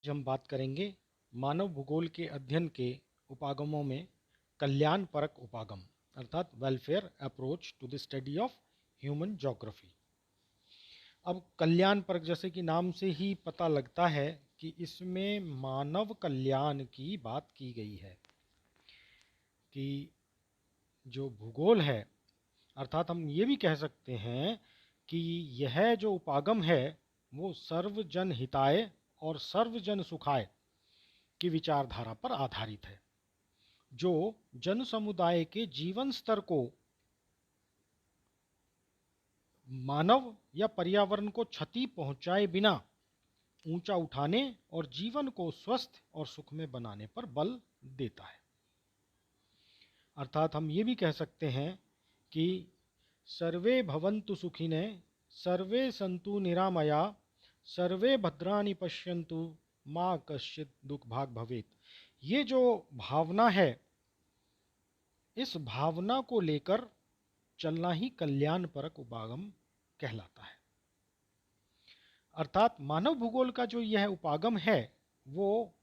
आज हम बात करेंगे मानव भूगोल के अध्ययन के उपागमों में कल्याणपरक उपागम अर्थात welfare approach to the study of human geography. अब कल्याणपरक जैसे कि नाम से ही पता लगता है कि इसमें मानव कल्याण की बात की गई है कि जो भूगोल है अर्थात हम ये भी कह सकते हैं कि यह जो उपागम है वो सर्वजन हिताय और सर्वजन सुखाय की विचारधारा पर आधारित है, जो जन समुदाय के जीवन स्तर को मानव या पर्यावरण को क्षति पहुंचाए बिना ऊंचा उठाने और जीवन को स्वस्थ और सुखमय बनाने पर बल देता है। अर्थात हम ये भी कह सकते हैं कि सर्वे भवन्तु सुखिने, सर्वे सन्तु निरामया, सर्वे भद्राणि पश्यन्तु, माँ कश्चित् दुख भाग भवेत। ये जो भावना है, इस भावना को लेकर चलना ही कल्याणपरक उपागम कहलाता है। अर्थात मानव भूगोल का जो यह उपागम है वो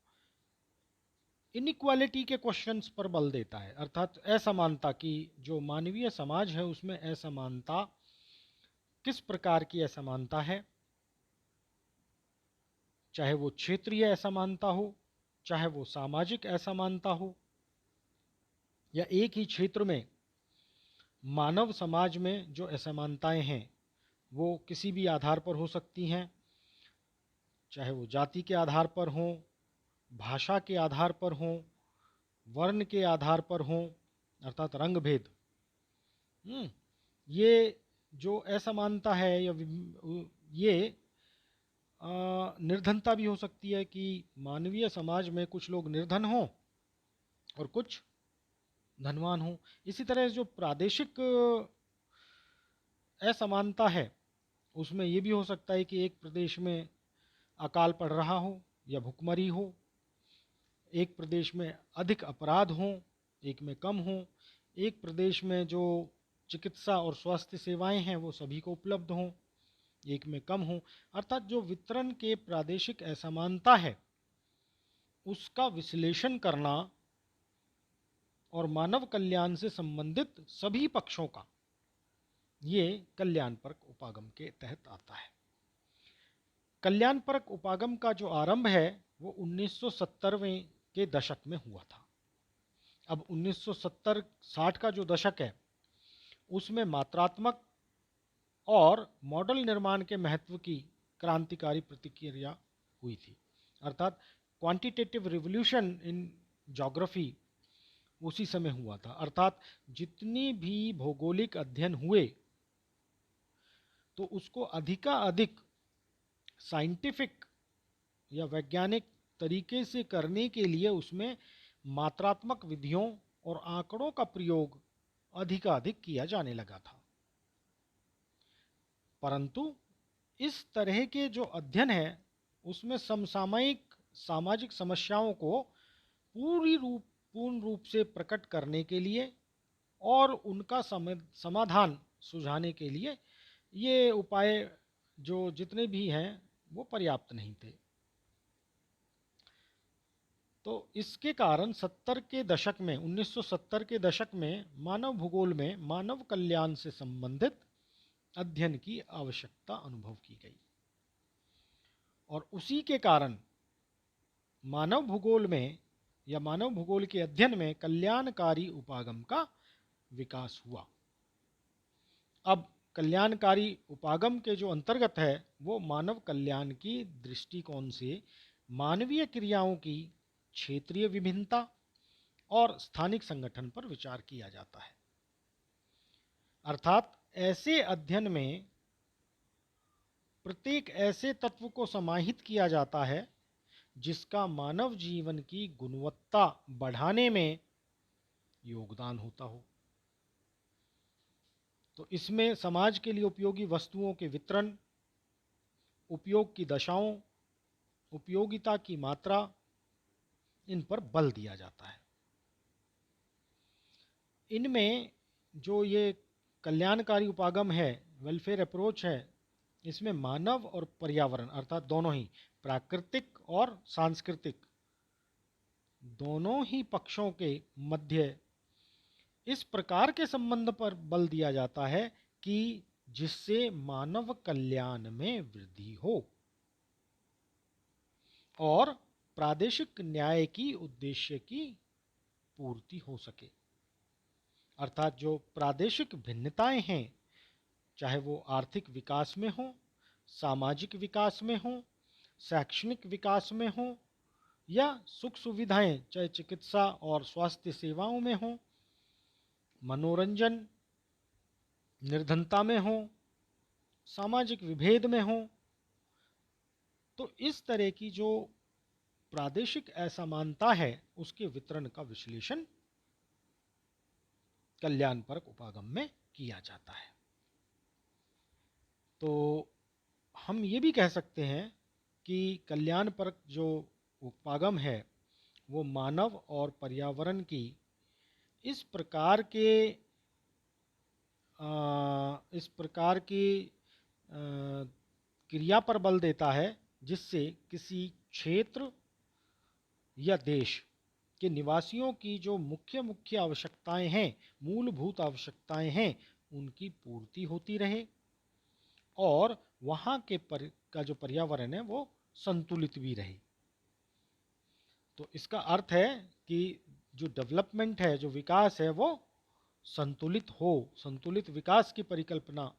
इनइक्वालिटी के क्वेश्चंस पर बल देता है, अर्थात असमानता की जो मानवीय समाज है उसमें असमानता, किस प्रकार की असमानता है, चाहे वो क्षेत्रीय असमानता हो, चाहे वो सामाजिक असमानता हो, या एक ही क्षेत्र में मानव समाज में जो असमानताएं हैं वो किसी भी आधार पर हो सकती हैं, चाहे वो जाति के आधार पर हों, भाषा के आधार पर हों, वर्ण के आधार पर हों, अर्थात रंग भेद। ये जो असमानता है या ये निर्धनता भी हो सकती है कि मानवीय समाज में कुछ लोग निर्धन हों और कुछ धनवान हों। इसी तरह जो प्रादेशिक असमानता है उसमें ये भी हो सकता है कि एक प्रदेश में अकाल पड़ रहा हो या भुखमरी हो, एक प्रदेश में अधिक अपराध हों, एक में कम हों, एक प्रदेश में जो चिकित्सा और स्वास्थ्य सेवाएं हैं वो सभी को उपलब्ध हों, एक में कम हों। अर्थात जो वितरण के प्रादेशिक असमानता है उसका विश्लेषण करना और मानव कल्याण से संबंधित सभी पक्षों का ये कल्याणपरक उपागम के तहत आता है। कल्याणपरक उपागम का जो आरंभ है वो 1970वें के दशक में हुआ था। अब 1970-60 का जो दशक है उसमें मात्रात्मक और मॉडल निर्माण के महत्व की क्रांतिकारी प्रतिक्रिया हुई थी, अर्थात क्वांटिटेटिव रिवॉल्यूशन इन ज्योग्राफी उसी समय हुआ था। अर्थात जितनी भी भौगोलिक अध्ययन हुए तो उसको अधिकाधिक साइंटिफिक या वैज्ञानिक तरीके से करने के लिए उसमें मात्रात्मक विधियों और आंकड़ों का प्रयोग अधिकाधिक किया जाने लगा था। परंतु इस तरह के जो अध्ययन है उसमें समसामयिक सामाजिक समस्याओं को पूर्ण रूप से प्रकट करने के लिए और उनका समाधान सुझाने के लिए ये उपाय जो जितने भी हैं वो पर्याप्त नहीं थे। तो इसके कारण 1970 के दशक में मानव भूगोल में मानव कल्याण से संबंधित अध्ययन की आवश्यकता अनुभव की गई और उसी के कारण मानव भूगोल में या मानव भूगोल के अध्ययन में कल्याणकारी उपागम का विकास हुआ। अब कल्याणकारी उपागम के जो अंतर्गत है वो मानव कल्याण की दृष्टिकोण से मानवीय क्रियाओं की क्षेत्रीय विभिन्नता और स्थानिक संगठन पर विचार किया जाता है। अर्थात ऐसे अध्ययन में प्रत्येक ऐसे तत्व को समाहित किया जाता है जिसका मानव जीवन की गुणवत्ता बढ़ाने में योगदान होता हो। तो इसमें समाज के लिए उपयोगी वस्तुओं के वितरण, उपयोग की दशाओं, उपयोगिता की मात्रा, इन पर बल दिया जाता है। इनमें जो ये कल्याणकारी उपागम है, वेलफेयर अप्रोच है, इसमें मानव और पर्यावरण अर्थात दोनों ही प्राकृतिक और सांस्कृतिक दोनों ही पक्षों के मध्य इस प्रकार के संबंध पर बल दिया जाता है कि जिससे मानव कल्याण में वृद्धि हो और प्रादेशिक न्याय की उद्देश्य की पूर्ति हो सके। अर्थात जो प्रादेशिक भिन्नताएं हैं, चाहे वो आर्थिक विकास में हो, सामाजिक विकास में हो, शैक्षणिक विकास में हो या सुख सुविधाएं चाहे चिकित्सा और स्वास्थ्य सेवाओं में हो, मनोरंजन निर्धनता में हो, सामाजिक विभेद में हो, तो इस तरह की जो प्रादेशिक असमानता है उसके वितरण का विश्लेषण कल्याणपरक उपागम में किया जाता है। तो हम ये भी कह सकते हैं कि कल्याणपरक जो उपागम है वो मानव और पर्यावरण की इस प्रकार की क्रिया पर बल देता है जिससे किसी क्षेत्र या देश के निवासियों की जो मुख्य मुख्य आवश्यकताएं हैं, मूलभूत आवश्यकताएं हैं, उनकी पूर्ति होती रहे और वहाँ का जो पर्यावरण है वो संतुलित भी रहे। तो इसका अर्थ है कि जो डेवलपमेंट है, जो विकास है, वो संतुलित हो, संतुलित विकास की परिकल्पना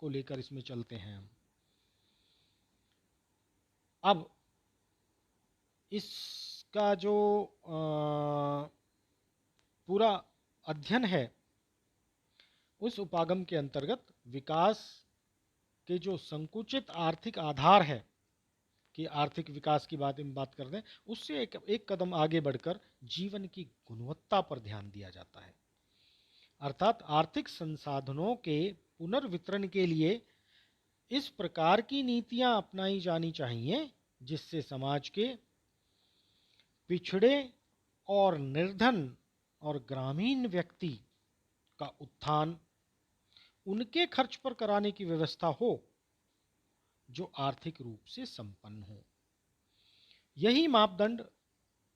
को लेकर इसमें चलते हैं हम। अब इसका जो पूरा अध्ययन है उस उपागम के अंतर्गत विकास के जो संकुचित आर्थिक आधार है कि आर्थिक विकास की बात कर रहे हैं, उससे एक कदम आगे बढ़कर जीवन की गुणवत्ता पर ध्यान दिया जाता है। अर्थात आर्थिक संसाधनों के पुनर्वितरण के लिए इस प्रकार की नीतियां अपनाई जानी चाहिए जिससे समाज के पिछड़े और निर्धन और ग्रामीण व्यक्ति का उत्थान उनके खर्च पर कराने की व्यवस्था हो जो आर्थिक रूप से संपन्न हो। यही मापदंड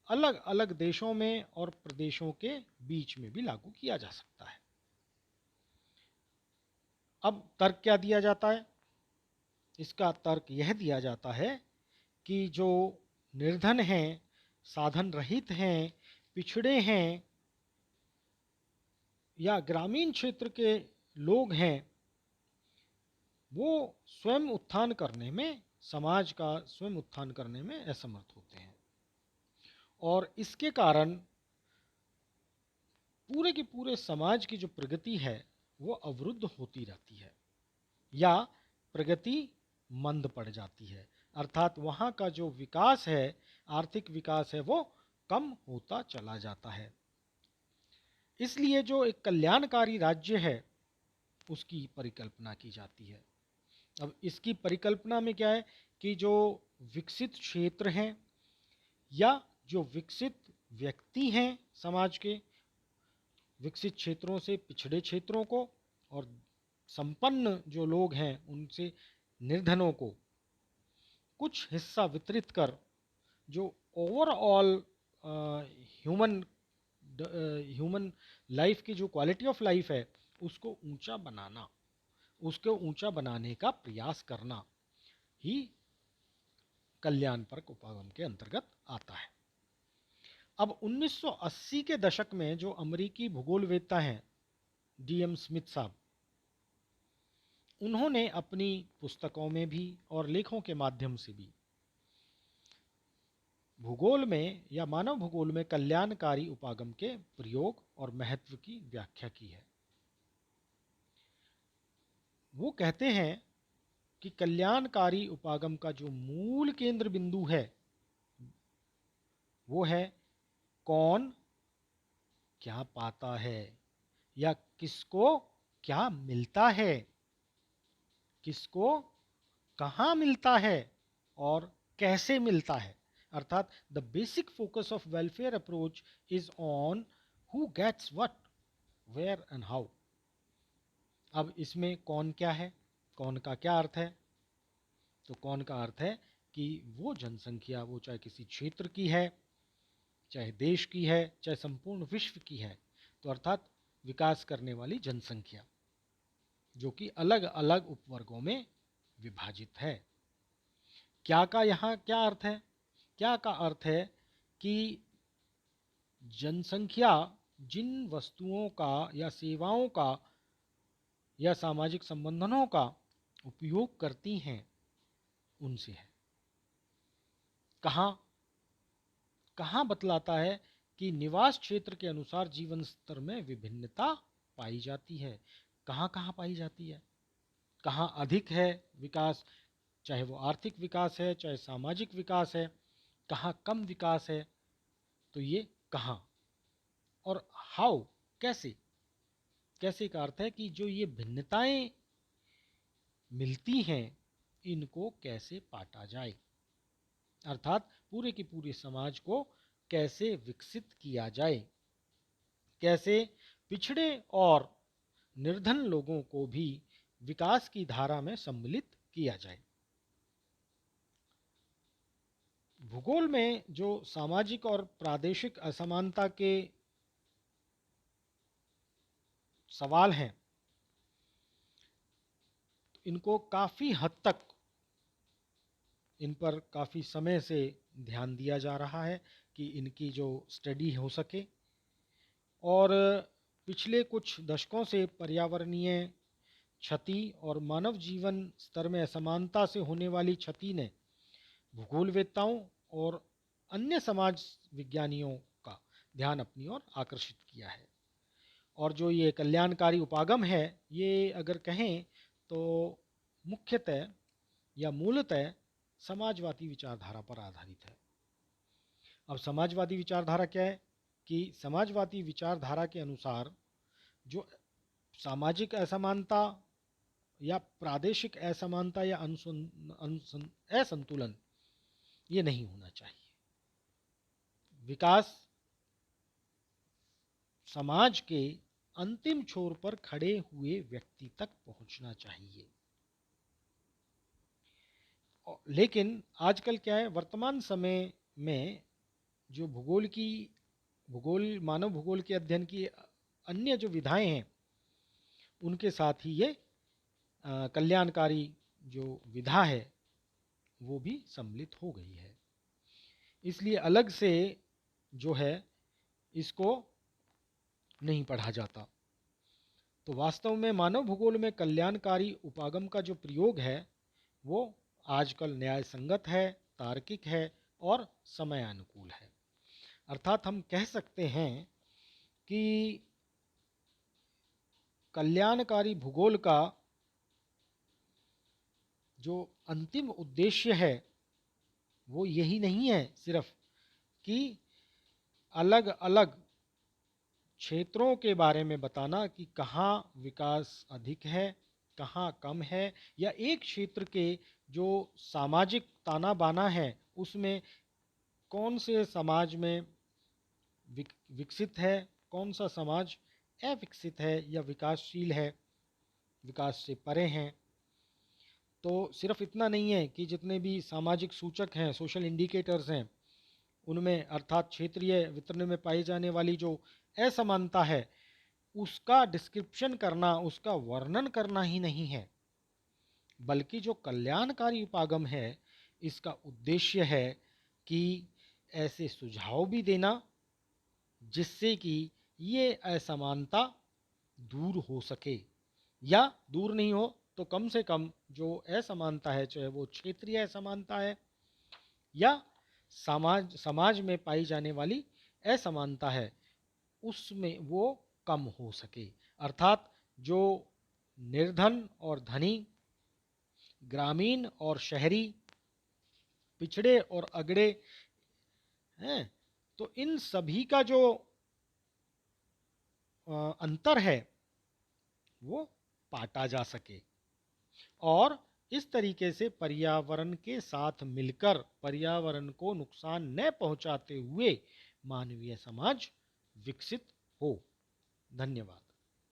अलग अलग देशों में और प्रदेशों के बीच में भी लागू किया जा सकता है। अब तर्क क्या दिया जाता है? इसका तर्क यह दिया जाता है कि जो निर्धन हैं, साधन रहित हैं, पिछड़े हैं या ग्रामीण क्षेत्र के लोग हैं, वो स्वयं उत्थान करने में, समाज का स्वयं उत्थान करने में असमर्थ होते हैं और इसके कारण पूरे के पूरे समाज की जो प्रगति है वो अवरुद्ध होती रहती है या प्रगति मंद पड़ जाती है। अर्थात वहाँ का जो विकास है, आर्थिक विकास है, वो कम होता चला जाता है। इसलिए जो एक कल्याणकारी राज्य है उसकी परिकल्पना की जाती है। अब इसकी परिकल्पना में क्या है कि जो विकसित क्षेत्र हैं या जो विकसित व्यक्ति हैं समाज के, विकसित क्षेत्रों से पिछड़े क्षेत्रों को और संपन्न जो लोग हैं उनसे निर्धनों को कुछ हिस्सा वितरित कर जो ओवरऑल ह्यूमन लाइफ की जो क्वालिटी ऑफ लाइफ है उसको ऊंचा बनाना, उसको ऊंचा बनाने का प्रयास करना ही कल्याणपरक उपागम के अंतर्गत आता है। अब 1980 के दशक में जो अमेरिकी भूगोलवेत्ता हैं डीएम स्मिथ साहब, उन्होंने अपनी पुस्तकों में भी और लेखों के माध्यम से भी भूगोल में या मानव भूगोल में कल्याणकारी उपागम के प्रयोग और महत्व की व्याख्या की है। वो कहते हैं कि कल्याणकारी उपागम का जो मूल केंद्र बिंदु है वो है कौन क्या पाता है या किसको क्या मिलता है, किसको कहाँ मिलता है और कैसे मिलता है। अर्थात the basic focus of welfare approach is on who gets what, where and how. अब इसमें कौन क्या है, कौन का क्या अर्थ है? तो कौन का अर्थ है कि वो जनसंख्या, वो चाहे किसी क्षेत्र की है, चाहे देश की है, चाहे संपूर्ण विश्व की है, तो अर्थात विकास करने वाली जनसंख्या, जो कि अलग अलग उपवर्गों में विभाजित है। क्या का यहाँ क्या अर्थ है? क्या का अर्थ है कि जनसंख्या जिन वस्तुओं का या सेवाओं का या सामाजिक संबंधों का उपयोग करती हैं, उनसे है। कहाँ कहाँ बतलाता है कि निवास क्षेत्र के अनुसार जीवन स्तर में विभिन्नता पाई जाती है। कहाँ कहाँ पाई जाती है? कहाँ अधिक है विकास, चाहे वो आर्थिक विकास है, चाहे सामाजिक विकास है, कहाँ कम विकास है, तो ये कहाँ और हाउ, कैसे। कैसे का अर्थ है कि जो ये भिन्नताएं मिलती हैं, इनको कैसे पाटा जाए, अर्थात पूरे के पूरे समाज को कैसे विकसित किया जाए, कैसे पिछड़े और निर्धन लोगों को भी विकास की धारा में सम्मिलित किया जाए। भूगोल में जो सामाजिक और प्रादेशिक असमानता के सवाल हैं, इनको काफ़ी हद तक, इन पर काफ़ी समय से ध्यान दिया जा रहा है कि इनकी जो स्टडी हो सके। और पिछले कुछ दशकों से पर्यावरणीय क्षति और मानव जीवन स्तर में असमानता से होने वाली क्षति ने भूगोलवेत्ताओं और अन्य समाज विज्ञानियों का ध्यान अपनी ओर आकर्षित किया है। और जो ये कल्याणकारी उपागम है, ये अगर कहें तो मुख्यतः या मूलतः समाजवादी विचारधारा पर आधारित है। अब समाजवादी विचारधारा क्या है कि समाजवादी विचारधारा के अनुसार जो सामाजिक असमानता या प्रादेशिक असमानता या असंतुलन, ये नहीं होना चाहिए। विकास समाज के अंतिम छोर पर खड़े हुए व्यक्ति तक पहुंचना चाहिए। लेकिन आजकल क्या है, वर्तमान समय में जो भूगोल मानव भूगोल के अध्ययन की अन्य जो विधाएं हैं, उनके साथ ही ये कल्याणकारी जो विधा है वो भी सम्मिलित हो गई है। इसलिए अलग से जो है इसको नहीं पढ़ा जाता। तो वास्तव में मानव भूगोल में कल्याणकारी उपागम का जो प्रयोग है वो आजकल न्याय संगत है, तार्किक है और समयानुकूल है। अर्थात हम कह सकते हैं कि कल्याणकारी भूगोल का जो अंतिम उद्देश्य है वो यही नहीं है सिर्फ कि अलग अलग क्षेत्रों के बारे में बताना कि कहाँ विकास अधिक है, कहाँ कम है, या एक क्षेत्र के जो सामाजिक ताना बाना है उसमें कौन से समाज में विकसित है, कौन सा समाज अविकसित है या विकासशील है, विकास से परे हैं। तो सिर्फ इतना नहीं है कि जितने भी सामाजिक सूचक हैं, सोशल इंडिकेटर्स हैं, उनमें अर्थात क्षेत्रीय वितरण में पाई जाने वाली जो असमानता है उसका डिस्क्रिप्शन करना, उसका वर्णन करना ही नहीं है, बल्कि जो कल्याणकारी उपागम है इसका उद्देश्य है कि ऐसे सुझाव भी देना जिससे कि ये असमानता दूर हो सके, या दूर नहीं हो तो कम से कम जो असमानता है, चाहे वो क्षेत्रीय असमानता है या समाज में पाई जाने वाली असमानता है, उसमें वो कम हो सके। अर्थात जो निर्धन और धनी, ग्रामीण और शहरी, पिछड़े और अगड़े हैं, तो इन सभी का जो अंतर है वो पाटा जा सके और इस तरीके से पर्यावरण के साथ मिलकर पर्यावरण को नुकसान न पहुंचाते हुए मानवीय समाज विकसित हो। धन्यवाद।